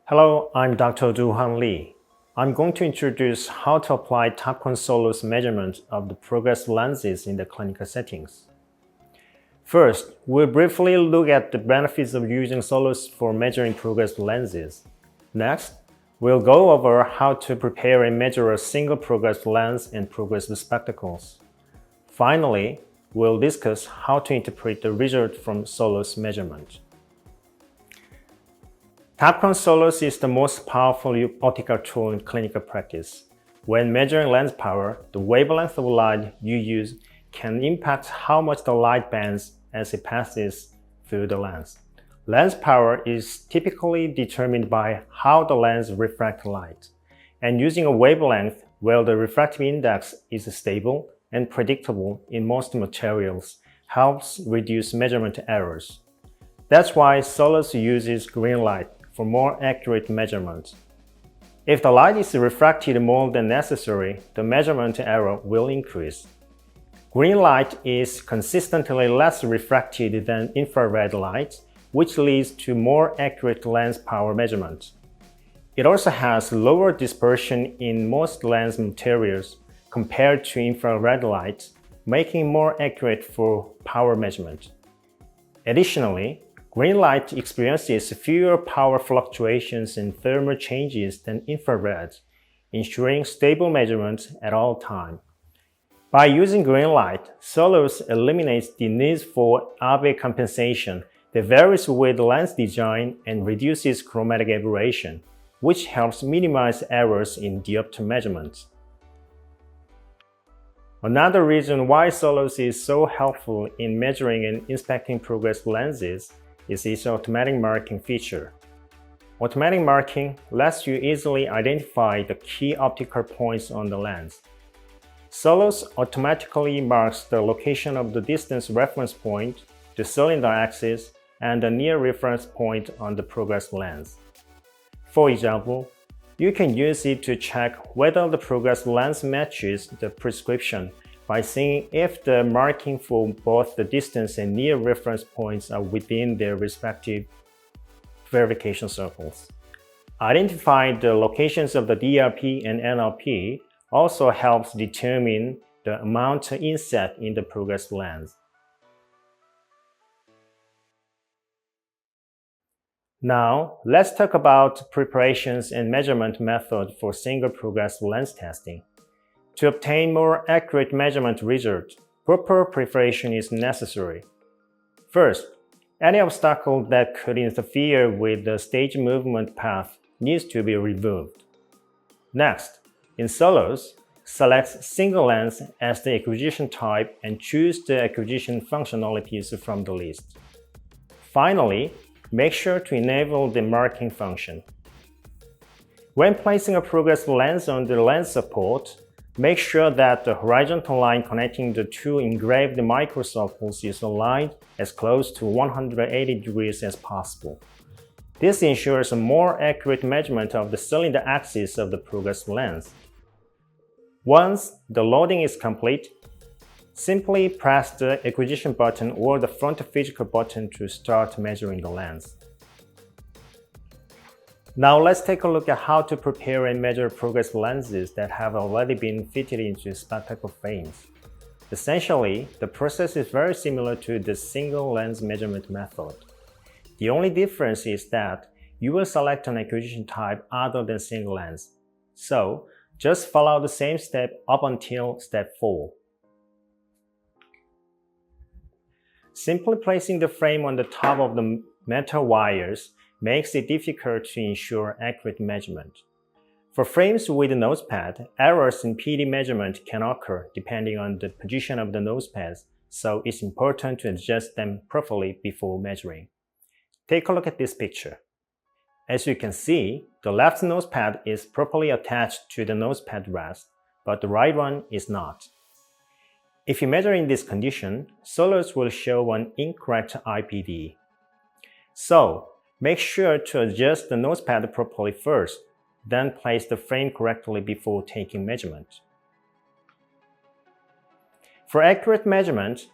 Hello, I'm Dr. Duhan Lee. I'm going to introduce how to apply Tabcon's measurement of the progressive lenses in the clinical settings. First, we'll briefly look at the benefits of using SOLOS for measuring progressive lenses. Next, we'll go over how to prepare and measure a single progressive lens and progressive spectacles. Finally, we'll discuss how to interpret the result from SOLOS measurement. Tabcon's is the most powerful optical tool in clinical practice. When measuring lens power, the wavelength of light you use can impact how much the light bends as it passes through the lens. Lens power is typically determined by how the lens refracts light, and using a wavelength where the refractive index is stable and predictable in most materials helps reduce measurement errors. That's why SOLOS uses green light for more accurate measurement. If the light is refracted more than necessary, the measurement error will increase. Green light is consistently less refracted than infrared light, which leads to more accurate lens power measurement. It also has lower dispersion in most lens materials compared to infrared light, making it more accurate for power measurement. Additionally, green light experiences fewer power fluctuations and thermal changes than infrared, ensuring stable measurement at all times. By using green light, SOLOS eliminates the need for AV compensation that varies with lens design and reduces chromatic aberration, which helps minimize errors in diopter measurements. Another reason why SOLOS is so helpful in measuring and inspecting progressive lenses is its automatic marking feature. Automatic marking lets you easily identify the key optical points on the lens. SOLOS automatically marks the location of the distance reference point, the cylinder axis, and the near reference point on the progressive lens. For example, you can use it to check whether the progressive lens matches the prescription by seeing if the marking for both the distance and near reference points are within their respective verification circles. Identifying the locations of the DRP and NRP also helps determine the amount inset in the progressive lens. Now, let's talk about preparations and measurement method for single progressive lens testing. To obtain more accurate measurement results, proper preparation is necessary. First, any obstacle that could interfere with the stage movement path needs to be removed. Next, in SOLOS, select single lens as the acquisition type and choose the acquisition functionalities from the list. Finally, make sure to enable the marking function. When placing a progressive lens on the lens support, make sure that the horizontal line connecting the two engraved microcircles is aligned as close to 180 degrees as possible. This ensures a more accurate measurement of the cylinder axis of the progressive lens. Once the loading is complete, simply press the acquisition button or the front physical button to start measuring the lens. Now let's take a look at how to prepare and measure progressive lenses that have already been fitted into spectacle frames. Essentially, the process is very similar to the single lens measurement method. The only difference is that you will select an acquisition type other than single lens. So, just follow the same step up until step 4. Simply placing the frame on the top of the metal wires makes it difficult to ensure accurate measurement. For frames with a nosepad, errors in PD measurement can occur depending on the position of the nosepads, so it's important to adjust them properly before measuring. Take a look at this picture. As you can see, the left nosepad is properly attached to the nosepad rest, but the right one is not. If you measure in this condition, SOLOS will show an incorrect IPD. So, make sure to adjust the nosepad properly first, then place the frame correctly before taking measurement. For accurate measurement,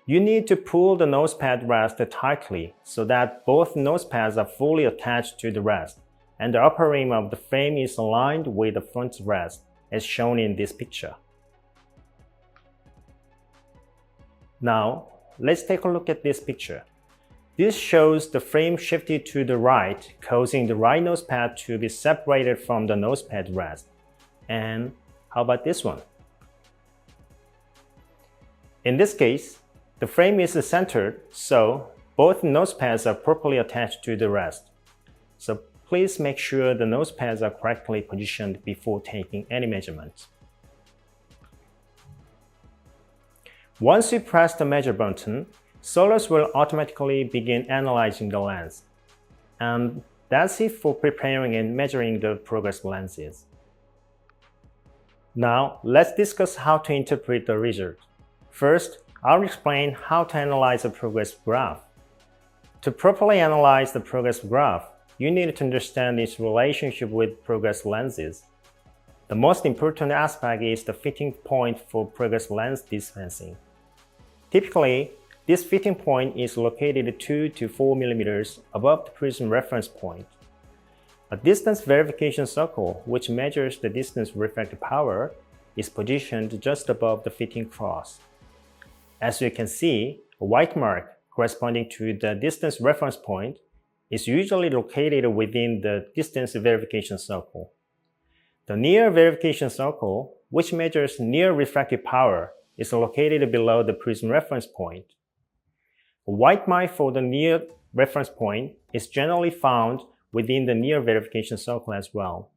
you need to pull the nosepad rest tightly so that both nosepads are fully attached to the rest, and the upper rim of the frame is aligned with the front rest, as shown in this picture. Now, let's take a look at this picture. This shows the frame shifted to the right, causing the right nosepad to be separated from the nosepad rest. And how about this one? In this case, the frame is centered, so both nosepads are properly attached to the rest. So please make sure the nosepads are correctly positioned before taking any measurements. Once you press the measure button, SOLOS will automatically begin analyzing the lens. And that's it for preparing and measuring the progressive lenses. Now, let's discuss how to interpret the result. First, I'll explain how to analyze a progressive graph. To properly analyze the progressive graph, you need to understand its relationship with progressive lenses. The most important aspect is the fitting point for progressive lens dispensing. Typically, this fitting point is located 2 to 4 mm above the prism reference point. A distance verification circle, which measures the distance refractive power, is positioned just above the fitting cross. As you can see, a white mark corresponding to the distance reference point is usually located within the distance verification circle. The near verification circle, which measures near refractive power, is located below the prism reference point. A white mark for the near reference point is generally found within the near verification circle as well.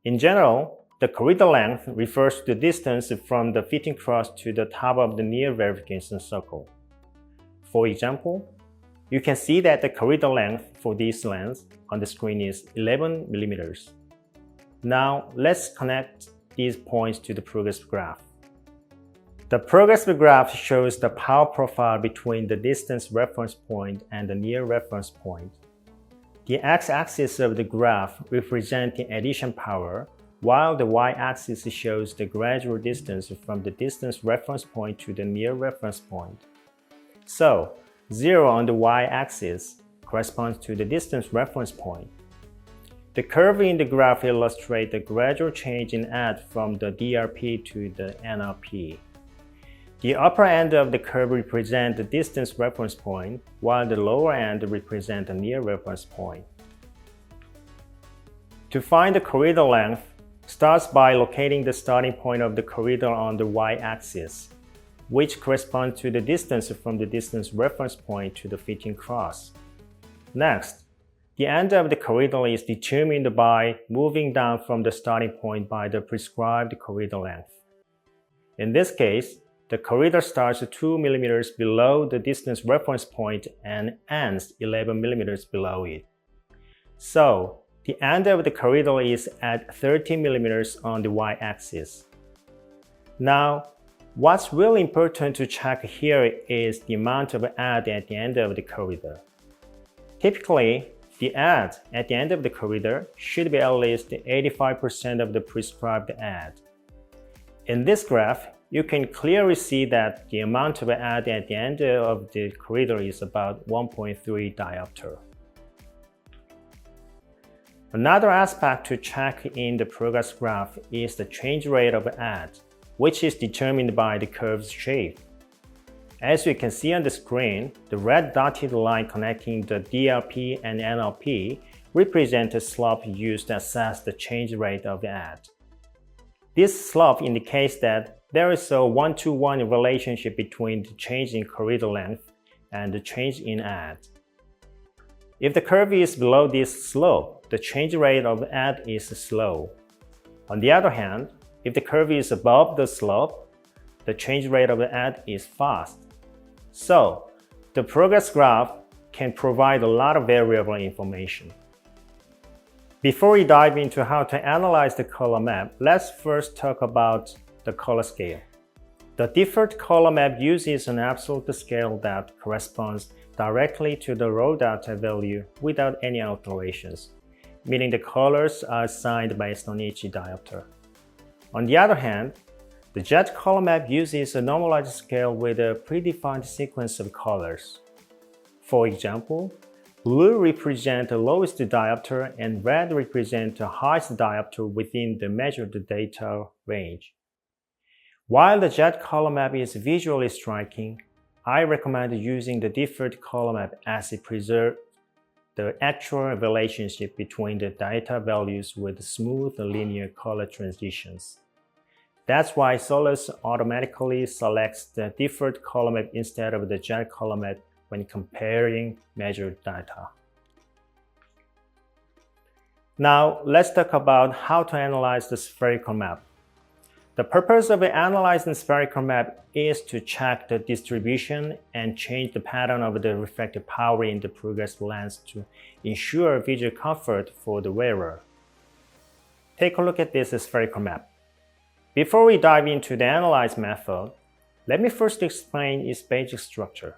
In general, the corridor length refers to the distance from the fitting cross to the top of the near verification circle. For example, you can see that the corridor length for this lens on the screen is 11 mm. Now, let's connect these points to the progressive graph. The progressive graph shows the power profile between the distance reference point and the near reference point. The x-axis of the graph represents the addition power, while the y-axis shows the gradual distance from the distance reference point to the near reference point. So, 0 on the y-axis corresponds to the distance reference point. The curve in the graph illustrates the gradual change in add from the DRP to the NRP. The upper end of the curve represents the distance reference point, while the lower end represents the near reference point. To find the corridor length, starts by locating the starting point of the corridor on the y-axis, which corresponds to the distance from the distance reference point to the fitting cross. Next, the end of the corridor is determined by moving down from the starting point by the prescribed corridor length. In this case, the corridor starts 2 mm below the distance reference point and ends 11 mm below it. So, the end of the corridor is at 13 mm on the y-axis. Now, what's really important to check here is the amount of add at the end of the corridor. Typically, the add at the end of the corridor should be at least 85% of the prescribed add. In this graph, you can clearly see that the amount of add at the end of the corridor is about 1.3 diopter. Another aspect to check in the progress graph is the change rate of add, which is determined by the curve's shape. As you can see on the screen, the red dotted line connecting the DRP and NRP represents a slope used to assess the change rate of the add. This slope indicates that there is a one-to-one relationship between the change in corridor length and the change in add. If the curve is below this slope, the change rate of add is slow. On the other hand, if the curve is above the slope, the change rate of add is fast. So, the progress graph can provide a lot of variable information. Before we dive into how to analyze the color map, let's first talk about the color scale. The default color map uses an absolute scale that corresponds directly to the raw data value without any alterations, meaning the colors are assigned based on each diopter. On the other hand, the jet color map uses a normalized scale with a predefined sequence of colors. For example, Blue represents the lowest diopter and red represents the highest diopter within the measured data range. While the jet color map is visually striking, I recommend using the default color map as it preserves the actual relationship between the data values with smooth linear color transitions. That's why SOLOS automatically selects the default color map instead of the jet color map when comparing measured data. Now, let's talk about how to analyze the spherical map. The purpose of analyzing the spherical map is to check the distribution and change the pattern of the refractive power in the progressive lens to ensure visual comfort for the wearer. Take a look at this spherical map. Before we dive into the analyze method, let me first explain its basic structure.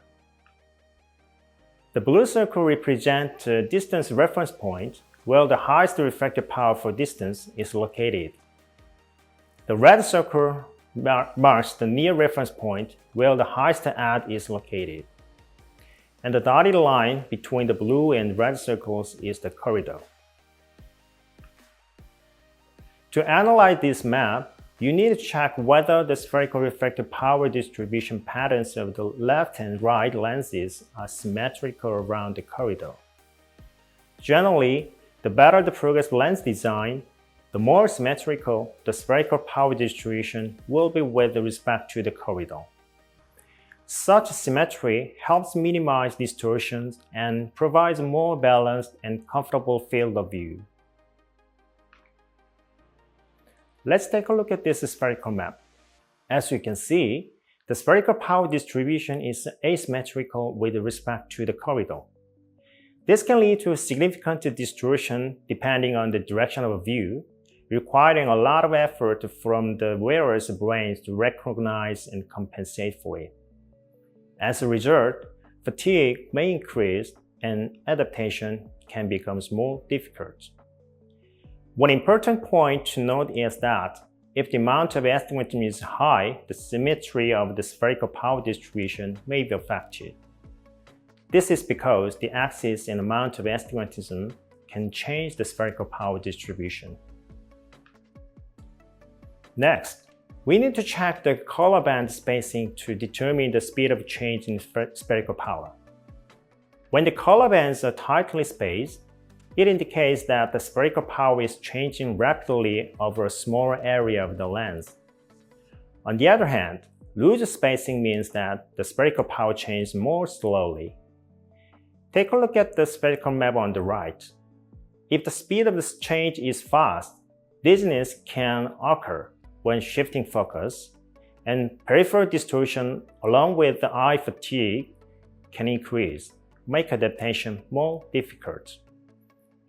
The blue circle represents the distance reference point where the highest refractive power for distance is located. The red circle marks the near reference point where the highest edge is located. And the dotted line between the blue and red circles is the corridor. To analyze this map, you need to check whether the spherical refractive power distribution patterns of the left and right lenses are symmetrical around the corridor. Generally, the better the progressive lens design, the more symmetrical the spherical power distribution will be with respect to the corridor. Such symmetry helps minimize distortions and provides a more balanced and comfortable field of view. Let's take a look at this spherical map. As you can see, the spherical power distribution is asymmetrical with respect to the corridor. This can lead to significant distortion depending on the direction of view, requiring a lot of effort from the wearer's brains to recognize and compensate for it. As a result, fatigue may increase and adaptation can become more difficult. One important point to note is that if the amount of astigmatism is high, the symmetry of the spherical power distribution may be affected. This is because the axis and amount of astigmatism can change the spherical power distribution. Next, we need to check the color band spacing to determine the speed of change in spherical power. When the color bands are tightly spaced, it indicates that the spherical power is changing rapidly over a smaller area of the lens. On the other hand, loose spacing means that the spherical power changes more slowly. Take a look at the spherical map on the right. If the speed of this change is fast, dizziness can occur when shifting focus, and peripheral distortion along with the eye fatigue can increase, make adaptation more difficult.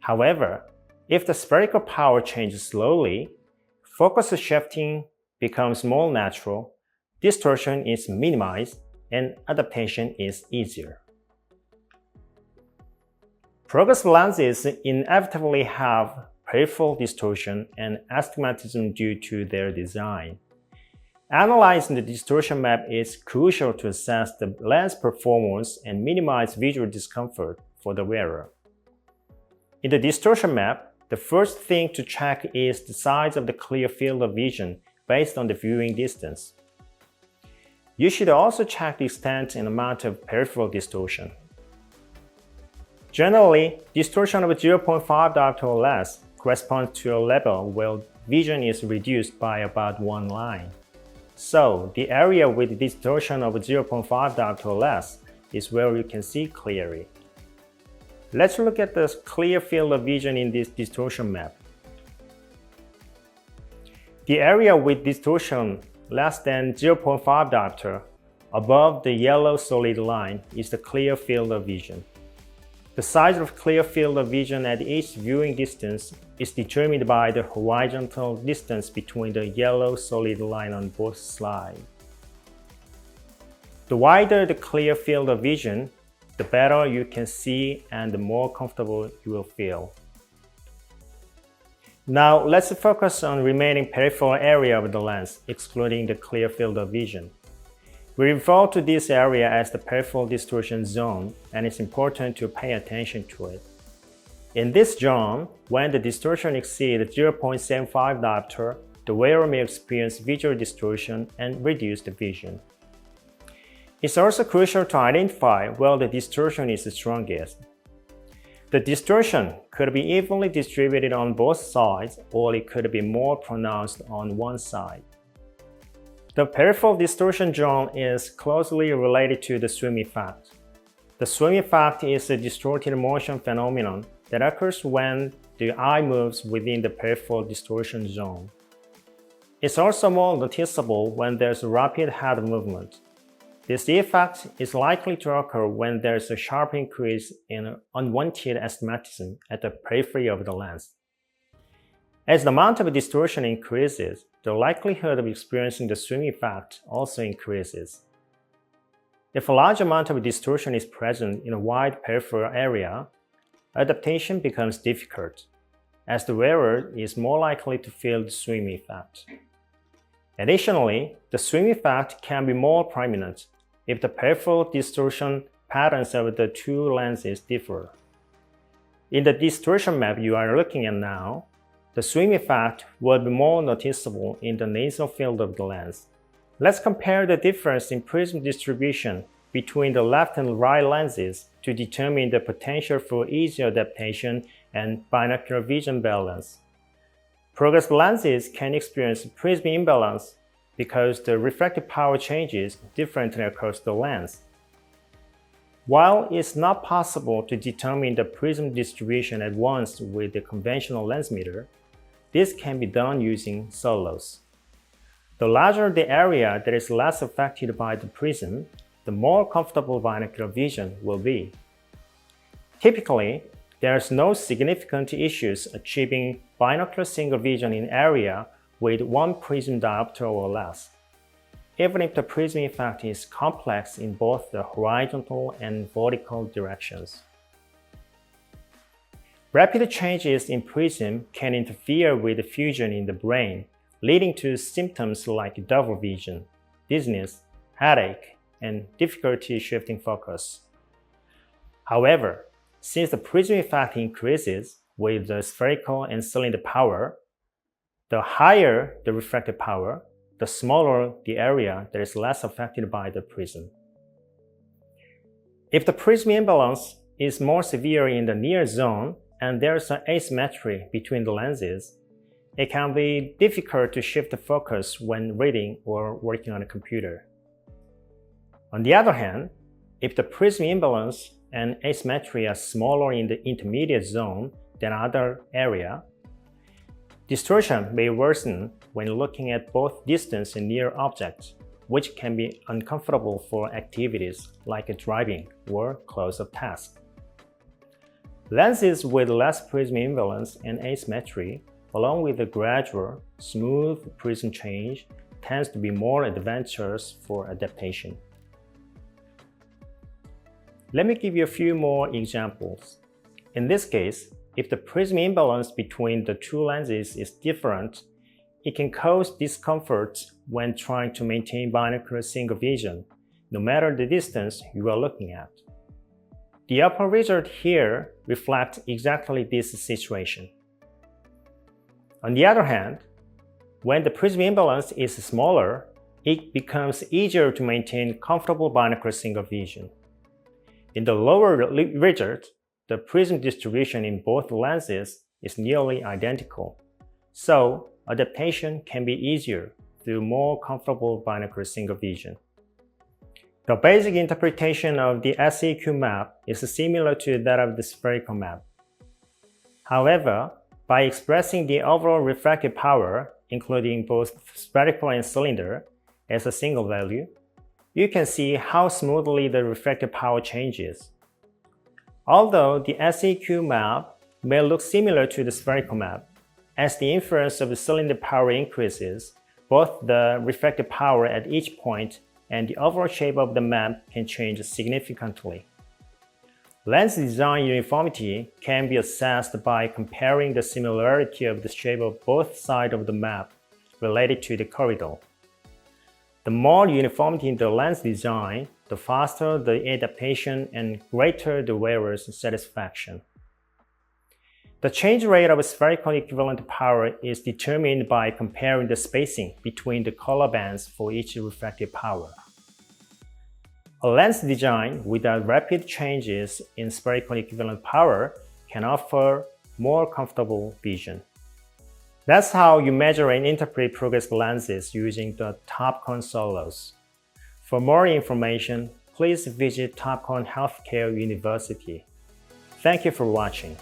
However, if the spherical power changes slowly, focus shifting becomes more natural, distortion is minimized, and adaptation is easier. Progressive lenses inevitably have peripheral distortion and astigmatism due to their design. Analyzing the distortion map is crucial to assess the lens performance and minimize visual discomfort for the wearer. In the distortion map, the first thing to check is the size of the clear field of vision based on the viewing distance. You should also check the extent and amount of peripheral distortion. Generally, distortion of 0.5 diopter or less corresponds to a level where vision is reduced by about one line. So, the area with distortion of 0.5 diopter or less is where you can see clearly. Let's look at the clear field of vision in this distortion map. The area with distortion less than 0.5 diopter above the yellow solid line is the clear field of vision. The size of clear field of vision at each viewing distance is determined by the horizontal distance between the yellow solid line on both sides. The wider the clear field of vision, the better you can see and the more comfortable you will feel. Now let's focus on remaining peripheral area of the lens, excluding the clear field of vision. We refer to this area as the peripheral distortion zone, and it's important to pay attention to it. In this zone, when the distortion exceeds 0.75 diopter, the wearer may experience visual distortion and reduced vision. It's also crucial to identify where the distortion is strongest. The distortion could be evenly distributed on both sides, or it could be more pronounced on one side. The peripheral distortion zone is closely related to the swim effect. The swim effect is a distorted motion phenomenon that occurs when the eye moves within the peripheral distortion zone. It's also more noticeable when there's rapid head movement. This effect is likely to occur when there's a sharp increase in unwanted astigmatism at the periphery of the lens. As the amount of distortion increases, the likelihood of experiencing the swim effect also increases. If a large amount of distortion is present in a wide peripheral area, adaptation becomes difficult, as the wearer is more likely to feel the swim effect. Additionally, the swim effect can be more prominent if the peripheral distortion patterns of the two lenses differ. In the distortion map you are looking at now, the swim effect will be more noticeable in the nasal field of the lens. Let's compare the difference in prism distribution between the left and right lenses to determine the potential for easy adaptation and binocular vision balance. Progressive lenses can experience prism imbalance because the refractive power changes differently across the lens. While it's not possible to determine the prism distribution at once with the conventional lens meter, this can be done using SOLOS. The larger the area that is less affected by the prism, the more comfortable binocular vision will be. Typically, there is no significant issues achieving binocular single vision in area with one prism diopter or less, even if the prism effect is complex in both the horizontal and vertical directions. Rapid changes in prism can interfere with the fusion in the brain, leading to symptoms like double vision, dizziness, headache, and difficulty shifting focus. However, since the prism effect increases with the spherical and cylinder power, the higher the refractive power, the smaller the area that is less affected by the prism. If the prism imbalance is more severe in the near zone and there is an asymmetry between the lenses, it can be difficult to shift the focus when reading or working on a computer. On the other hand, if the prism imbalance and asymmetry are smaller in the intermediate zone than other area, distortion may worsen when looking at both distant and near objects, which can be uncomfortable for activities like driving or close-up tasks. Lenses with less prism imbalance and asymmetry, along with a gradual, smooth prism change, tends to be more advantageous for adaptation. Let me give you a few more examples. In this case, if the prism imbalance between the two lenses is different, it can cause discomfort when trying to maintain binocular single vision, no matter the distance you are looking at. The upper result here reflects exactly this situation. On the other hand, when the prism imbalance is smaller, it becomes easier to maintain comfortable binocular single vision. In the lower result, the prism distribution in both lenses is nearly identical, so adaptation can be easier through more comfortable binocular single vision. The basic interpretation of the SEQ map is similar to that of the spherical map. However, by expressing the overall refractive power, including both spherical and cylinder, as a single value, you can see how smoothly the refractive power changes. Although the SEQ map may look similar to the spherical map, as the influence of the cylinder power increases, both the refractive power at each point and the overall shape of the map can change significantly. Lens design uniformity can be assessed by comparing the similarity of the shape of both sides of the map related to the corridor. The more uniformity in the lens design, the faster the adaptation and greater the wearer's satisfaction. The change rate of spherical equivalent power is determined by comparing the spacing between the color bands for each refractive power. A lens design without rapid changes in spherical equivalent power can offer more comfortable vision. That's how you measure and interpret progressive lenses using the Topcon Solos. For more information, please visit Topcon Healthcare University. Thank you for watching.